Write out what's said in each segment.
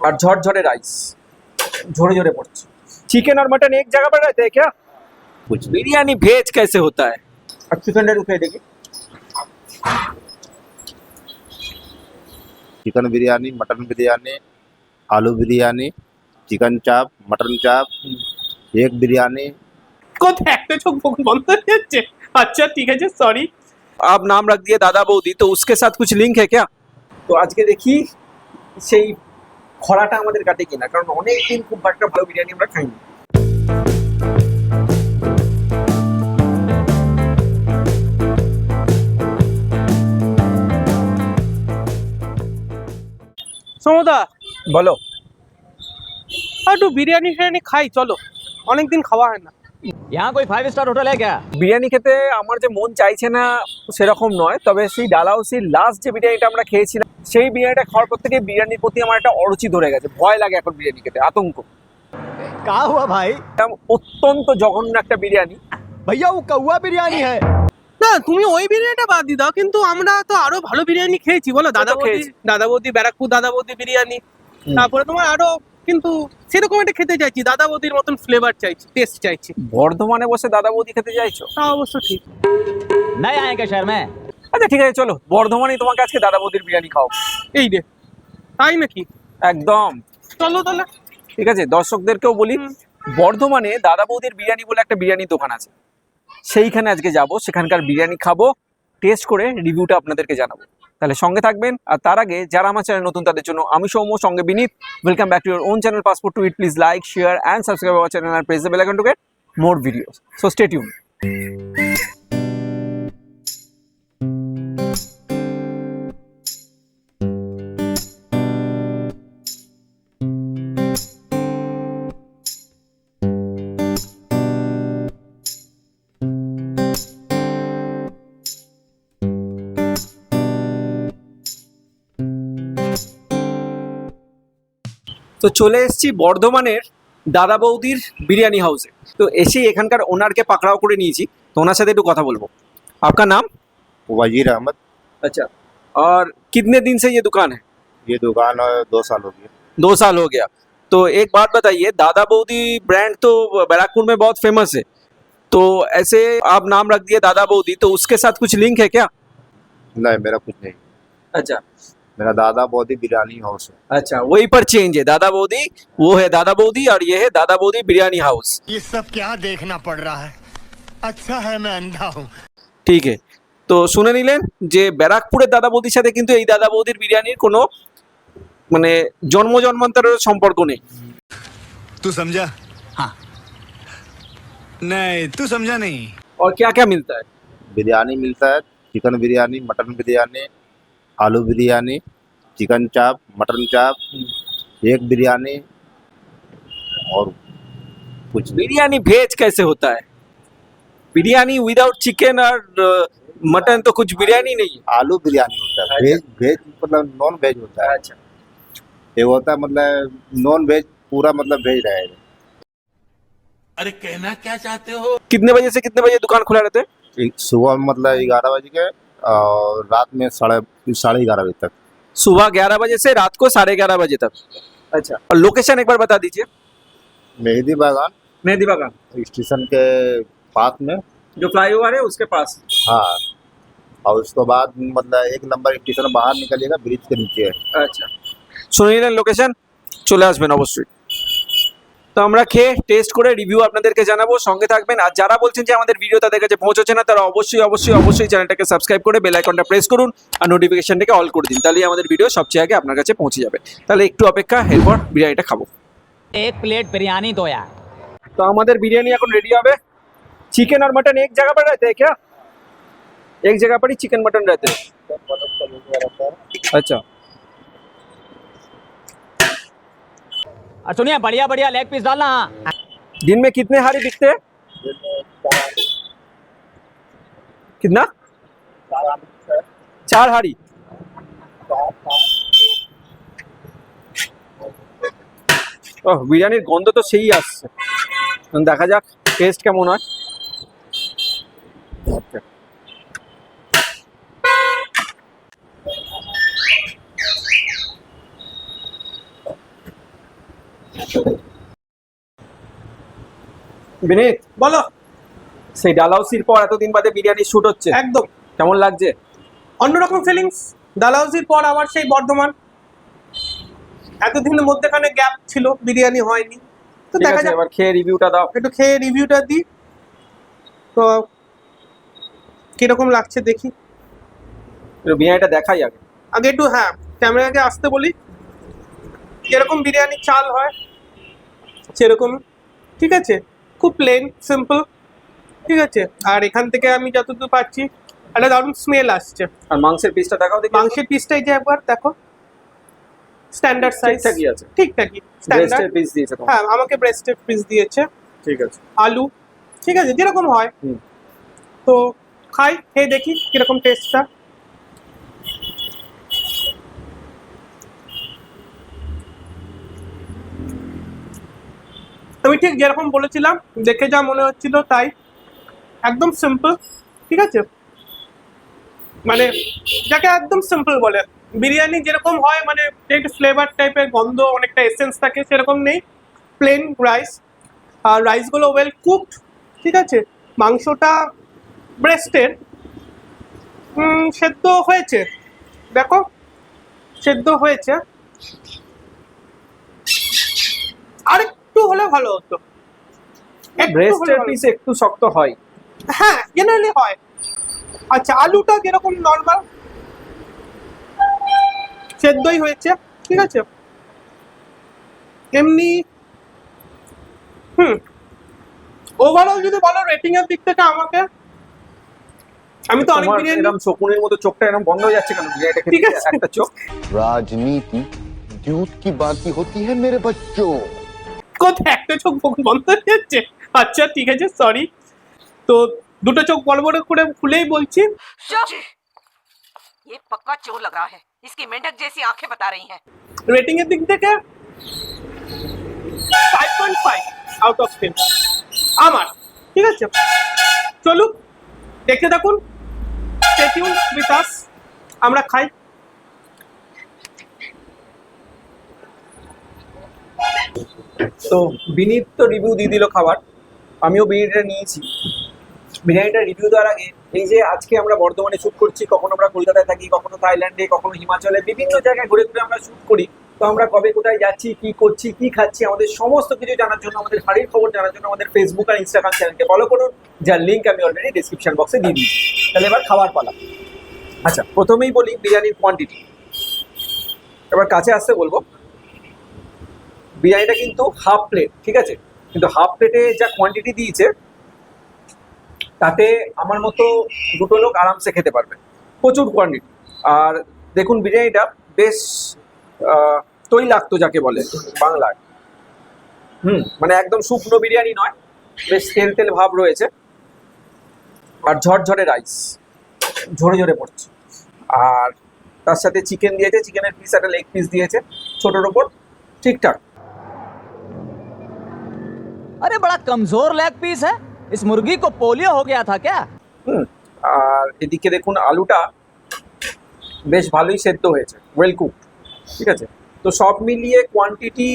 और झरझरे rice झोरे झोरे पड़ছে। Chicken और mutton एक जगह पर रहते हैं क्या? कुछ बिरयानी भेज कैसे होता है? और चिकन रुके देखिए। चिकन बिरयानी, मटन बिरयानी, आलू बिरयानी, चिकन चाप, मटन चाप, एक बिरयानी। কোথায় একটা চোখ বন্ধ হয়ে যাচ্ছে। আচ্ছা ঠিক আছে, সরি। आप नाम रख दिए दादा बौदी, तो उसके साथ कुछ लिंक है क्या? তো আজকে দেখি সেই খরাটা আমাদের কাটে কিনা, কারণ অনেক দিন খুব একটা ভালো বিরিয়ানি আমরা খাইনি। সমদা, বলো। একটু বিরিয়ানি ফিরিয়ানি খাই চলো, অনেকদিন খাওয়া হয় না। यहाँ कोई 5 स्टार होटल है क्या? বিরিয়ানি খেতে আমার যে মন চাইছে না সেরকম নয়, তবে সেই ডালহাউসির লাস্ট যে বিরিয়ানিটা আমরা খেয়েছিলাম সেই বিরিয়ানিটা খাওয়ার পর থেকে বিরিয়ানির প্রতি আমার একটা অরুচি ধরে গেছে, ভয় লাগে এখন বিরিয়ানি খেতে, আতঙ্ক। कहा हुआ भाई? অত্যন্ত জঘন্য একটা বিরিয়ানি। भैया वो कौवा बिरयानी है। না তুমি ওই বিরিয়ানিটা বাদ দিয়ে দাও, কিন্তু আমরা তো আরো ভালো বিরিয়ানি খেয়েছি বলো। দাদা বৌদি ব্যারাকপুর দাদা বৌদি বিরিয়ানি, তারপরে তোমার আরো, কিন্তু সেরকম একটা খেতে চাইছি, দাদা বৌদির মতন ফ্লেভার চাইছি, টেস্ট চাইছি। বর্ধমানে বসে দাদা বৌদি খেতে চাইছো? তা অবশ্য ঠিক। नए आए क्या शहर में? আচ্ছা ঠিক আছে, চলো বর্ধমানে তোমাকে আজকে দাদা বৌদির বিরিয়ানি খাও। এই রে, তাই নাকি? একদম। চলো তাহলে। ঠিক আছে, দর্শকদেরকেও বলি, বর্ধমানে দাদা বৌদির বিরিয়ানি বলে একটা বিরিয়ানি দোকান আছে, সেইখানে আজকে যাব, সেখানকার বিরিয়ানি খাবো, টেস্ট করে রিভিউটা আপনাদেরকে জানাবো। তাহলে সঙ্গে থাকবেন। আর তার আগে যারা আমার চ্যানেল নতুন তাদের জন্য আমি সৌম্য, সঙ্গে Vineet. Welcome back to your own channel passport to eat. Please like, share and subscribe our channel and press the bell icon to get more videos. So stay tuned. তো চলে এসেছি বর্ধমানের দাদা বৌদির বিরিয়ানি হাউসে। তো এসেই এখানকার ওনারকে পাকড়াও করে নিয়েছি, তো ওনার সাথে একটু কথা বলবো। आपका नाम? वजीर अहमद। अच्छा, और कितने दिन से ये दुकान है? ये दुकान 2 साल हो गए। 2 साल हो गया। तो एक बात बताइए, दादा बौदी ब्रांड तो बैराकपुर में बहुत फेमस है, तो ऐसे आप नाम रख दिए दादा बौदी, तो उसके साथ कुछ लिंक है क्या? नहीं, मेरा कुछ नहीं। अच्छा मेरा दादा बौदी बिरयानी हाउस है। अच्छा, वही पर चेंज है, दादा बौदी वो है दादा बौदी और ये है दादा बौदी बिरयानी हाउस। ये सब क्या देखना पड़ रहा है? अच्छा है मैं अंधा हूँ। ঠিক আছে, তো শুনে নিলেন যে ব্যারাকপুরের দাদা বৌদির সাথে কিন্তু এই দাদা বৌদির বিরিয়ানির কোনো মানে জন্ম জন্মান্তরের সম্পর্ক নেই। तू समझा? हाँ। नहीं तू समझा नहीं। और क्या क्या मिलता है? बिरयानी मिलता है, चिकन बिरयानी, मटन बिरयानी, आलू बिरयानी, चिकन चाप, मटन चाप, एक बिरयानी और कुछ बिरयानी भेज कैसे होता है? बिरयानी विदाउट चिकन और मटन तो कुछ बिरयानी नहीं है। आलू बिरयानी होता है। वेज वेज मतलब नॉन वेज होता है। अच्छा, ये होता है मतलब नॉन वेज, पूरा मतलब वेज रहेगा। अरे कहना क्या चाहते हो? कितने बजे से कितने बजे दुकान खुला रहते हैं? सुबह मतलब 11 बजे के और रात में 11:30 बजे तक। सुबह 11 बजे से रात को 11:30 बजे तक। अच्छा, और लोकेशन एक बार बता दीजिए। मेहंदी बागान मेहंदी बागान, स्टेशन के पास में। जो फ्लाईओवर है उसके पास। हाँ, और उसके बाद मतलब 1 नंबर स्टेशन बाहर निकलिएगा, ब्रिज के नीचे है। আচ্ছা, শুনে নিলেন লোকেশন, চলে আসবেন অবশ্যই। তো আমরা খেয়ে টেস্ট করে রিভিউ আপনাদেরকে জানাবো, সঙ্গে থাকবেন। আর যারা বলছেন যে আমাদের ভিডিও তাদের কাছে পৌঁছচ্ছে না, তারা অবশ্যই অবশ্যই অবশ্যই চ্যানেলটাকে সাবস্ক্রাইব করে বেল আইকনটা প্রেস করুন আর নোটিফিকেশনটাকে অল করে দিন, তাহলেই আমাদের ভিডিও সবচেয়ে আগে আপনার কাছে পৌঁছে যাবে। তাহলে একটু অপেক্ষা, এরপর বিরিয়ানিটা খাবো। एक प्लेट बिरयानी दो यार। तो আমাদের বিরিয়ানি এখন রেডি হবে। चिकन और मटन एक जगह पर रहते हैं क्या? एक जगह पर ही चिकन मटन रहते हैं? अच्छा, और सुनिए, बढ़िया बढ़िया लेग पीस डालना। दिन में कितने हारी बिकते हैं? कितना? 4 हारी। ওহ, বিরিয়ানির গন্ধ তো সেই আসছে, দেখা যাক টেস্ট কেমন হয়। বিনীত, বলো। সেই ডালহাউসির পর এতদিন বাদে বিরিয়ানি শুট হচ্ছে, একদম কেমন লাগছে? অন্যরকম ফিলিংস। ডালহাউসির পর আবার সেই বর্ধমান, এতদিনের মধ্যেখানে গ্যাপ ছিল, বিরিয়ানি হয়নি। তো ঠিক দেখা আছে, যাক, এবার খেয়ে রিভিউটা দাও। একটু খেয়ে রিভিউটা দিই। তো কিরকম লাগছে দেখি। একটু বিরিয়ানিটা দেখাই আগে। আগে একটু, হ্যাঁ, ক্যামেরাকে আসতে বলি। যেরকম বিরিয়ানি চাল হয় সেরকম, ঠিক আছে, খুব প্লেন সিম্পল, ঠিক আছে। আর এখান থেকে আমি যতদূর পাচ্ছি একটা দারুণ স্মেল আসছে। আর মাংসের পিসটা দেখাও দেখি। মাংসের পিসটা এই যে একবার দেখো, স্ট্যান্ডার্ড সাইজ, ঠিকঠাকই আছে। ঠিকঠাকই স্ট্যান্ডার্ড। ব্রেস্টের পিস দিয়েছে তোমার। হ্যাঁ, আমাকে ব্রেস্টের পিস দিয়েছে। ঠিক আছে। আলু, ঠিক আছে, যেরকম হয়। হুম। তো খাই, খেয়ে দেখি কিরকম টেস্টটা। আমি ঠিক যেরকম বলেছিলাম, দেখে যা মনে হচ্ছিল তাই, একদম সিম্পল, ঠিক আছে। মানে যাকে একদম সিম্পল বলে, বিরিয়ানি যেরকম হয়, মানে একটু ফ্লেভার টাইপের গন্ধ, অনেকটা এসেন্স থাকে, সেরকম নেই। প্লেন রাইস, আর রাইসগুলো ওয়েল কুকড, ঠিক আছে। মাংসটা ব্রেস্টের সেদ্ধ হয়েছে, দেখো সেদ্ধ হয়েছে। আরেকটু হলে ভালো হতো, একটু হলে ব্রেস্টের ভালো পিস হতো। একটু শক্ত হয়। হ্যাঁ, জেনারেলি হয়। আচ্ছা, আলুটা যেরকম নর্মাল সেদ্ধই হয়েছে, ঠিক আছে। এমনি ওভারঅল যদি বলো রেটিং এর দিক থেকে আমাকে, আমি তো অনেক তোমার বিরিয়ানি, এরকম শকুনের মতো চোখটা এরকম বন্ধ হয়ে যাচ্ছে কেন বিরিয়ানিটা ঠিক খেতে? আছে। একটা চোখ। राजनीति दूध की बाती होती है मेरे बच्चों। কোথায় একটা চোখ বন্ধ হয়ে যাচ্ছে? আচ্ছা ঠিক আছে, সরি। তো দুটো চোখ বড় বড় করে খুলেই বলছি, चुप! ये पक्का चोर लग रहा है। इसकी मेंढक जैसी आंखें बता रही हैं। রেটিং এর দিক থেকে 5.5 আউট অফ 10 আমার, ঠিক আছে। চলুক, দেখতে থাকুন, স্টে টিউন উইথ আস, আমরা খাই। তো বিনীত তো রিভিউ দিয়ে দিল খাবার, আমিও বিরিয়ানিটা নিয়েছি। বিরিয়ানিটা রিভিউ দেওয়ার আগে, এই যে আজকে আমরা বর্ধমানে শুট করছি, কখনো আমরা কলকাতায় থাকি, কখনো থাইল্যান্ডে, কখনো হিমাচলে, বিভিন্ন জায়গায় ঘুরে ঘুরে আমরা শুট করি। তো আমরা কবে কোথায় যাচ্ছি, কি করছি, কি খাচ্ছি, আমাদের সমস্ত কিছু জানার জন্য, আমাদের হাড়ির খবর জানার জন্য আমাদের ফেসবুক আর ইনস্টাগ্রাম চ্যানেলকে ফলো করুন, যার লিঙ্ক আমি অলরেডি ডিসক্রিপশন বক্সে দিয়ে দিয়েছি। তাহলে এবার খাবার পালা। আচ্ছা, প্রথমেই বলি বিরিয়ানির কোয়ান্টিটি। এবার কাছে আসতে বলবো, বিরিয়ানিটা কিন্তু হাফ প্লেট, ঠিক আছে। কিন্তু হাফ প্লেটে যা কোয়ান্টিটি দিয়েছে, তাতে আমার মতো দুটো লোক আরামসে খেতে পারবে, প্রচুর কোয়ান্টিটি। আর দেখুন বিরিয়ানিটা বেশ তৈলাক্ত যাকে বলে বাংলায়। মানে একদম শুকনো বিরিয়ানি নয়, বেশ তেল তেল ভাব রয়েছে। আর ঝরঝরে রাইস, ঝরে ঝরে পড়ছে। আর তার সাথে চিকেন দিয়েছে, চিকেনের পিস, একটা লেগ পিস দিয়েছে ছোটোর ওপর, ঠিকঠাক। अरे बड़ा कमजोर लेग पीस है। इस मुर्गी को पोलियो हो गया था क्या? আর এদিকে দেখুন আলুটা বেশ ভালোই সেদ্ধ হয়েছে, ওয়েল কুক, ঠিক আছে। তো সব মিলিয়ে কোয়ান্টিটি,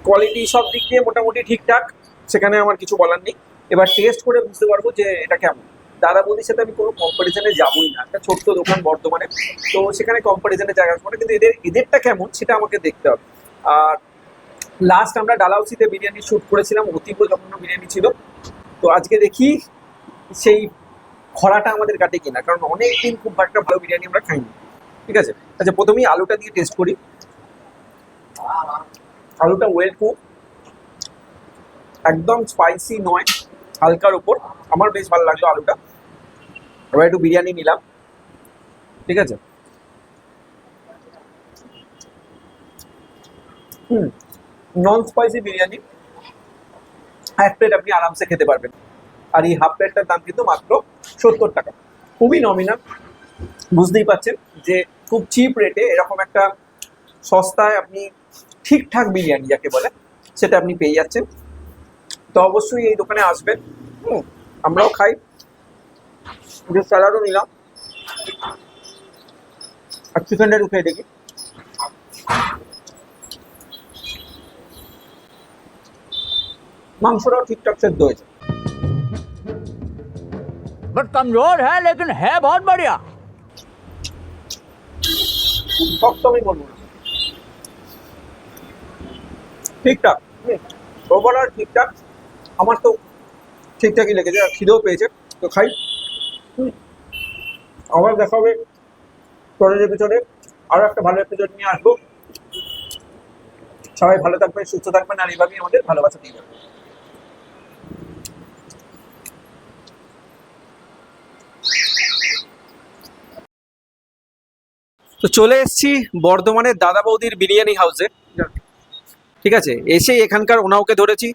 কোয়ালিটি, সব দিক দিয়ে মোটামুটি ঠিকঠাক, সেখানে আমার কিছু বলার নেই। এবার টেস্ট করে বুঝতে পারবো যে এটা কেমন। দাদা বৌদির সাথে আমি কোনো কম্পারিজনে যাবোই না, একটা ছোট্ট দোকান বর্ধমানে, তো সেখানে কম্পারিজনের জায়গা আছে না, কিন্তু এদেরটা কেমন সেটা আমাকে দেখতে হবে। আর লাস্ট আমরা ডালহাউসিতে বিরিয়ানি শ্যুট করেছিলাম, অতীব যখন বিরিয়ানি ছিল। তো আজকে দেখি সেই খরাটা আমাদের কাটে কিনা, কারণ অনেক দিন খুব একটা ভালো বিরিয়ানি আমরা খাইনি, ঠিক আছে। আচ্ছা, প্রথমেই আলুটা দিয়ে টেস্ট করি। আলুটা ওয়েল কুক, একদম স্পাইসি নয়, হালকার উপর, আমার বেশ ভালো লাগলো আলুটা। এবার একটু বিরিয়ানি নিলাম, ঠিক আছে। নন স্পাইসি বিরিয়ানি, এক প্লেট আপনি আরামসে খেতে পারবেন। আর এই হাফ প্লেটটার দাম কিন্তু মাত্র 70 টাকা, খুবই নমিনাল। বুঝতেই পারছেন যে খুব চিপ রেটে এরকম একটা সস্তায় আপনি ঠিকঠাক বিরিয়ানি যাকে বলে সেটা আপনি পেয়ে যাচ্ছেন। তো অবশ্যই এই দোকানে আসবেন। আমরাও খাই, যে স্যালাডও নিলাম, আর চিকেনটা ঢুকে দেখি। মাংসটাও ঠিকঠাক সেদ্ধ হয়েছে। बट कमजोर है लेकिन है बहुत बढ़िया। শক্ত আমি বলবো না, ঠিকঠাক। ওভারঅল ঠিকঠাক, আমার তো ঠিকঠাকই লেগেছে, আর খিদেও পেয়েছে, তো খাই। আবার দেখা হবে পরের এপিসোডে, আরো একটা ভালো এপিসোড নিয়ে আসবো। সবাই ভালো থাকবেন, সুস্থ থাকবেন, আর এইভাবেই আমাদের ভালোবাসা দিয়ে যাবেন। তো চলে এসেছি বর্ধমানের দাদা বৌদির বিরিয়ানি হাউসে, ঠিক আছে। এসে এখানকার ওনাওকে ধরেছি,